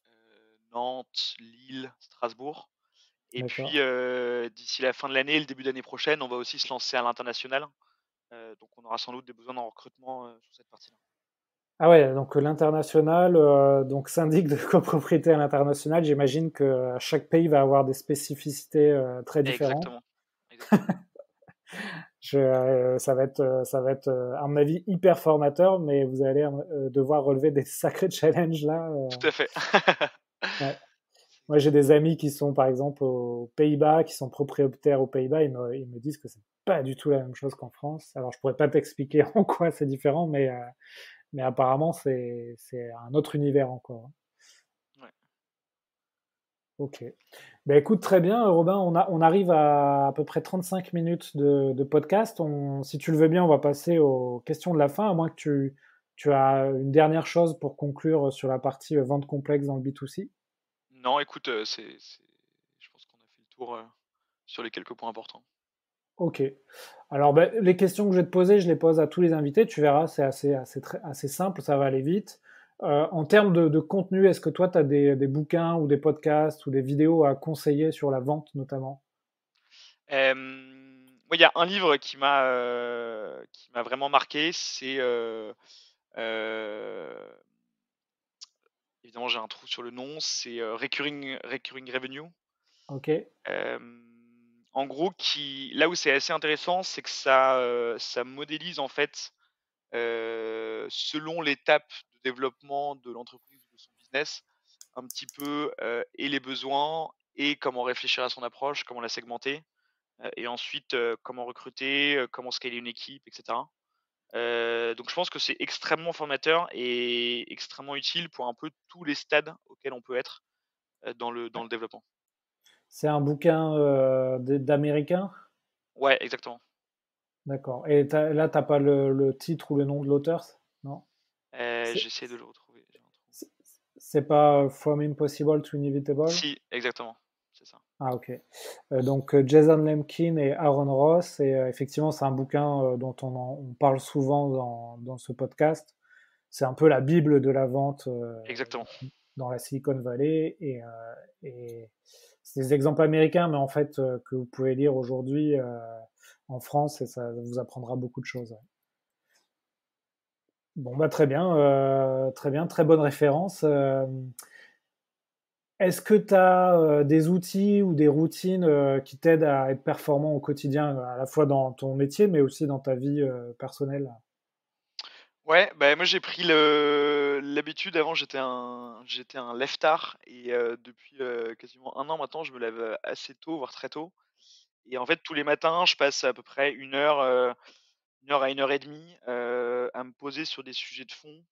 Nantes, Lille, Strasbourg et puis, D'accord. d'ici la fin de l'année et le début d'année prochaine, on va aussi se lancer à l'international. Donc on aura sans doute des besoins en recrutement, sur cette partie-là. Ah ouais, donc l'international, donc syndic de copropriété à l'international, j'imagine que chaque pays va avoir des spécificités très différentes. Exactement, exactement. Ça va être, à mon avis, hyper formateur, mais vous allez devoir relever des sacrés challenges là. Tout à fait. Ouais. Moi, j'ai des amis qui sont, par exemple, aux Pays-Bas, qui sont propriétaires aux Pays-Bas. Ils me disent que c'est pas du tout la même chose qu'en France. Alors, je pourrais pas t'expliquer en quoi c'est différent, mais apparemment, c'est un autre univers encore. Ouais. Ok. Ben écoute, très bien, Robin. On arrive à peu près 35 minutes de podcast. Si tu le veux bien, on va passer aux questions de la fin, à moins que tu as une dernière chose pour conclure sur la partie vente complexe dans le B2C. Non, écoute, c'est je pense qu'on a fait le tour, sur les quelques points importants. Ok. Alors, ben, les questions que je vais te poser, je les pose à tous les invités. Tu verras, c'est assez simple, ça va aller vite. En termes de contenu, est-ce que toi, tu as des bouquins ou des podcasts ou des vidéos à conseiller sur la vente notamment? Moi, il y a un livre qui m'a vraiment marqué, c'est, évidemment, j'ai un trou sur le nom, c'est, Recurring Revenue. Ok, En gros, là où c'est assez intéressant, c'est que ça modélise en fait, selon l'étape de développement de l'entreprise ou de son business, un petit peu, et les besoins et comment réfléchir à son approche, comment la segmenter, et ensuite, comment recruter, comment scaler une équipe et cetera. Donc je pense que c'est extrêmement formateur et extrêmement utile pour un peu tous les stades auxquels on peut être, dans le développement. c'est un bouquin d'américain? Ouais, exactement. D'accord. Et là, t'as pas le titre ou le nom de l'auteur? Non? C'est J'essaie de le retrouver, j'ai un trou. c'est- c'est pas From Impossible to Inevitable? Si, exactement, c'est ça. Ah, ok. Donc Jason Lemkin et Aaron Ross, et effectivement, c'est un bouquin dont on parle souvent dans ce podcast. C'est un peu la Bible de la vente Exactement. dans la Silicon Valley, et c'est des exemples américains, mais en fait que vous pouvez lire aujourd'hui en France, et ça vous apprendra beaucoup de choses. Ouais. Bon, bah très bien, très bonne référence. Est-ce que tu as des outils ou des routines qui t'aident à être performant au quotidien, à la fois dans ton métier, mais aussi dans ta vie personnelle? Ouais, bah, moi j'ai pris le l'habitude avant j'étais un lève-tard et depuis, quasiment un an maintenant, je me lève, assez tôt, voire très tôt et en fait tous les matins, je passe à peu près 1 heure à 1 heure et demie, à me poser sur des sujets de fond,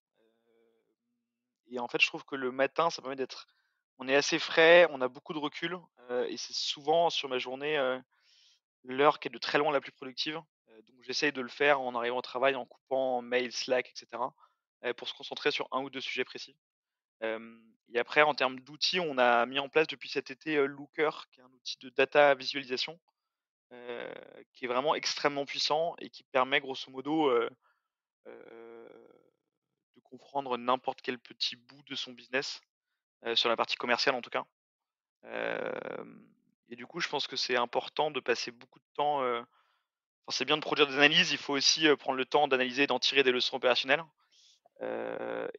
et en fait, je trouve que le matin, ça permet d'être on est assez frais, on a beaucoup de recul, et c'est souvent sur ma journée, l'heure qui est de très loin la plus productive, donc j'essaye de le faire en arrivant au travail, en coupant mail, Slack et cetera, pour se concentrer sur un ou 2 sujets précis. Et après en termes d'outils, on a mis en place depuis cet été, Looker, qui est un outil de data visualisation, heu, qui est vraiment extrêmement puissant et qui permet grosso modo, heu, de comprendre n'importe quel petit bout de son business, sur la partie commerciale en tout cas. Et du coup, je pense que c'est important de passer beaucoup de temps, enfin, c'est bien de produire des analyses, il faut aussi, prendre le temps d'analyser et d'en tirer des leçons opérationnelles.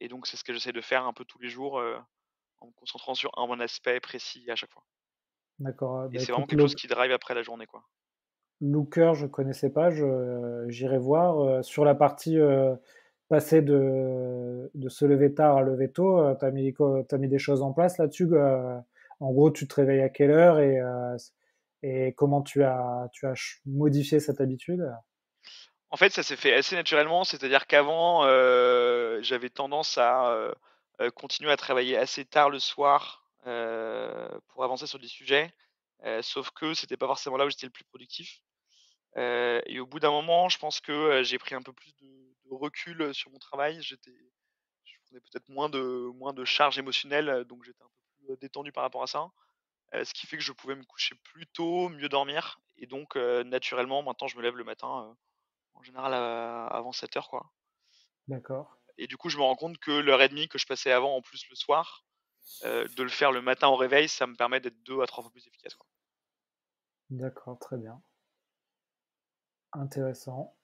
Et donc c'est ce que j'essaie de faire un peu tous les jours, en me concentrant sur un bon aspect précis à chaque fois. D'accord. Et Bah, c'est vraiment écoute, quelque chose qui drive après la journée, quoi. Looker, je connaissais pas, j'irai voir. Sur la partie passer de se lever tard à lever tôt, t'as mis des choses en place là-dessus. En gros, tu te réveilles à quelle heure et comment tu as modifié cette habitude? En fait, ça s'est fait assez naturellement, c'est-à-dire qu'avant, j'avais tendance à, continuer à travailler assez tard le soir, pour avancer sur des sujets, sauf que c'était pas forcément là où j'étais le plus productif. Et au bout d'un moment, je pense que, j'ai pris un peu plus de recul, sur mon travail. Je prenais peut-être moins de charge émotionnelle, donc j'étais un peu plus, détendu par rapport à ça. Ce qui fait que je pouvais me coucher plus tôt, mieux dormir et donc naturellement, maintenant, je me lève le matin, en général, avant 7 heures, quoi. D'accord, Et du coup, je me rends compte que l'heure et demie que je passais avant, en plus le soir, de le faire le matin au réveil, ça me permet d'être 2 à 3 fois plus efficace, quoi. d'accord, très bien. Intéressant.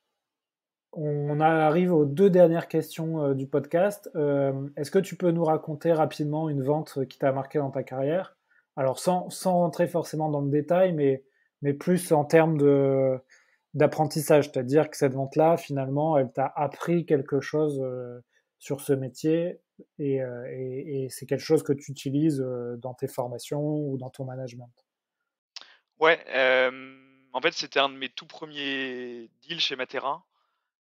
On arrive aux deux dernières questions du podcast. Est-ce que tu peux nous raconter rapidement une vente qui t'a marqué dans ta carrière? Alors sans rentrer forcément dans le détail, mais plus en termes d'apprentissage, c'est-à-dire que cette vente-là, finalement, elle t'a appris quelque chose sur ce métier et c'est quelque chose que tu utilises dans tes formations ou dans ton management. Ouais, en fait, c'était un de mes tout premiers deals chez Matera,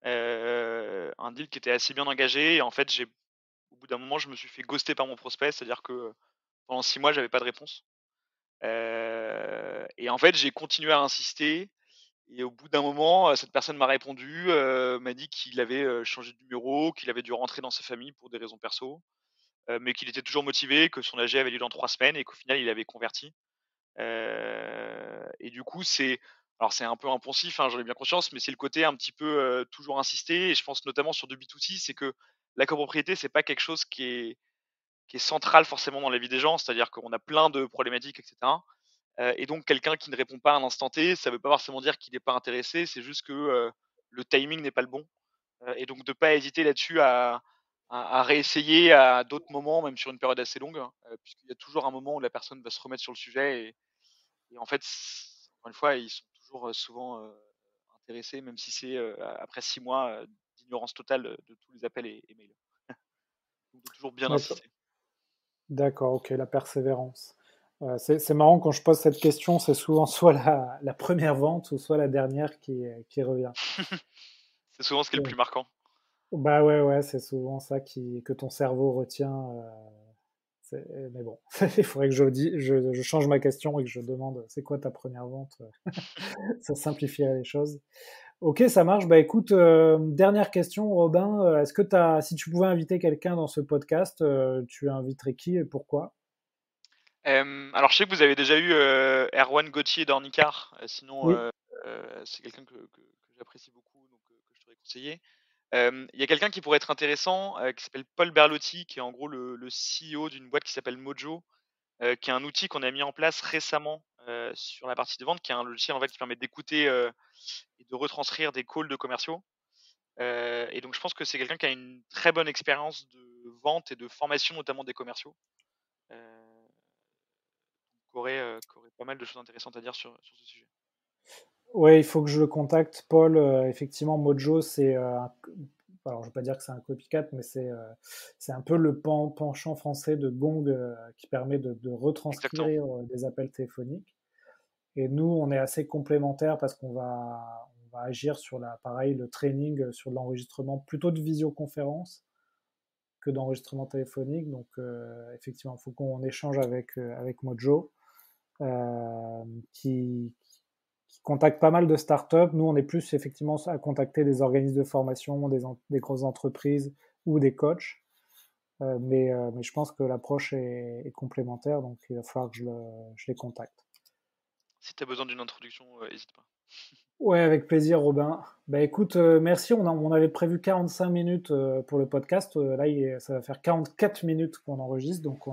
un deal qui était assez bien engagé et en fait, j'ai au bout d'un moment, je me suis fait ghoster par mon prospect, c'est-à-dire que pendant 6 mois, j'avais pas de réponse. Et en fait, j'ai continué à insister et au bout d'un moment, cette personne m'a répondu, m'a dit qu'il avait, changé de numéro, qu'il avait dû rentrer dans sa famille pour des raisons perso, mais qu'il était toujours motivé, que son AG avait lieu dans 3 semaines et qu'au final, il avait converti. Et du coup, c'est un peu impulsif, hein, j'en ai bien conscience, mais c'est le côté un petit peu, toujours insister et je pense notamment sur du B2C, c'est que la copropriété, c'est pas quelque chose qui est central forcément dans la vie des gens. C'est-à-dire qu'on a plein de problématiques et cetera. Et donc quelqu'un qui ne répond pas à un instant T, ça veut pas forcément dire qu'il n'est pas intéressé, c'est juste que, le timing n'est pas le bon. Et donc de pas hésiter là-dessus à réessayer à d'autres moments, même sur une période assez longue, hein, puisqu'il y a toujours un moment où la personne va se remettre sur le sujet et en fait, encore une fois, ils sont toujours, souvent, intéressés, même si c'est, après 6 mois, d'ignorance totale, de tous les appels et mails. Donc de toujours bien D'accord. insister. D'accord, ok, la persévérance. C'est marrant quand je pose cette question, c'est souvent soit la première vente ou soit la dernière qui revient. C'est souvent ce qui est le Ouais. plus marquant. Bah ouais, ouais, c'est souvent ça que ton cerveau retient. Mais bon, il faudrait que je change ma question et que je demande c'est quoi ta première vente? Ça simplifierait les choses. Ok, ça marche. Bah écoute, dernière question, Robin. Si tu pouvais inviter quelqu'un dans ce podcast, tu inviterais qui et pourquoi? Alors je sais que vous avez déjà eu, Erwan Gauthier d'Ornicar, sinon, Oui, c'est quelqu'un que j'apprécie beaucoup, donc que je t'aurais conseillé. Il y a quelqu'un qui pourrait être intéressant, qui s'appelle Paul Berlotti, qui est en gros le CEO d'une boîte qui s'appelle Mojo, qui est un outil qu'on a mis en place récemment, sur la partie de vente, qui est un logiciel en fait qui permet d'écouter, et de retranscrire des calls de commerciaux. Et donc je pense que c'est quelqu'un qui a une très bonne expérience de vente et de formation, notamment des commerciaux, heu, qui aurait pas mal de choses intéressantes à dire sur ce sujet. ouais, il faut que je le contacte. Paul, effectivement, Mojo, alors je vais pas dire que c'est un copycat, mais c'est un peu le penchant français de Gong qui permet de Exactement. retranscrire des appels téléphoniques. Et nous, on est assez complémentaires parce on va agir sur pareil, le training sur de l'enregistrement plutôt de visioconférence que d'enregistrement téléphonique. Donc, effectivement, il faut qu'on échange avec Mojo, euh, qui, qui contacte pas mal de startups. Nous, on est plus effectivement à contacter des organismes de formation, des grosses entreprises ou des coachs. Mais je pense que l'approche est complémentaire, donc il va falloir que je les contacte. Si tu as besoin d'une introduction, hésite pas. Ouais, avec plaisir, Robin. Bah écoute, merci. On avait prévu 45 minutes pour le podcast. Là, ça va faire 44 minutes qu'on enregistre, donc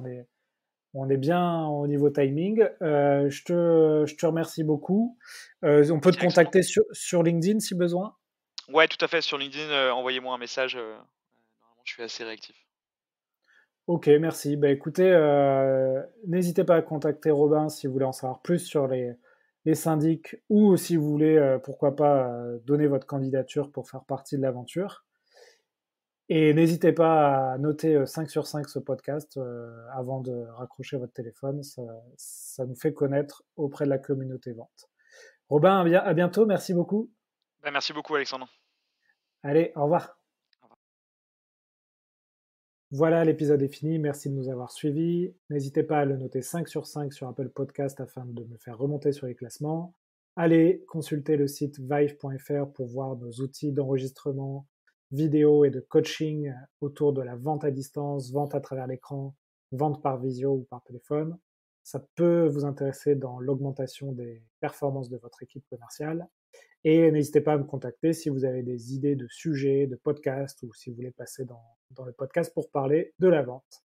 On est bien au niveau timing. Je te remercie beaucoup. On peut te Merci Alexandre. contacter sur LinkedIn si besoin. Ouais, tout à fait, sur LinkedIn, envoyez-moi un message, normalement je suis assez réactif. Ok, merci. Bah, écoutez, n'hésitez pas à contacter Robin si vous voulez en savoir plus sur les syndics ou si vous voulez, pourquoi pas, donner votre candidature pour faire partie de l'aventure. Et n'hésitez pas à noter 5 sur 5 ce podcast avant de raccrocher votre téléphone. Ça nous fait connaître auprès de la communauté vente. Robin, à bientôt. Merci beaucoup. Bah, merci beaucoup Alexandre. Allez, au revoir. Au revoir. Voilà, l'épisode est fini. Merci de nous avoir suivis. N'hésitez pas à le noter 5 sur 5 sur Apple Podcast afin de me faire remonter sur les classements. Allez consulter le site vive.fr pour voir nos outils d'enregistrement vidéo et de coaching autour de la vente à distance, vente à travers l'écran, vente par visio ou par téléphone. Ça peut vous intéresser dans l'augmentation des performances de votre équipe commerciale. Et n'hésitez pas à me contacter si vous avez des idées de sujets, de podcasts ou si vous voulez passer dans le podcast pour parler de la vente.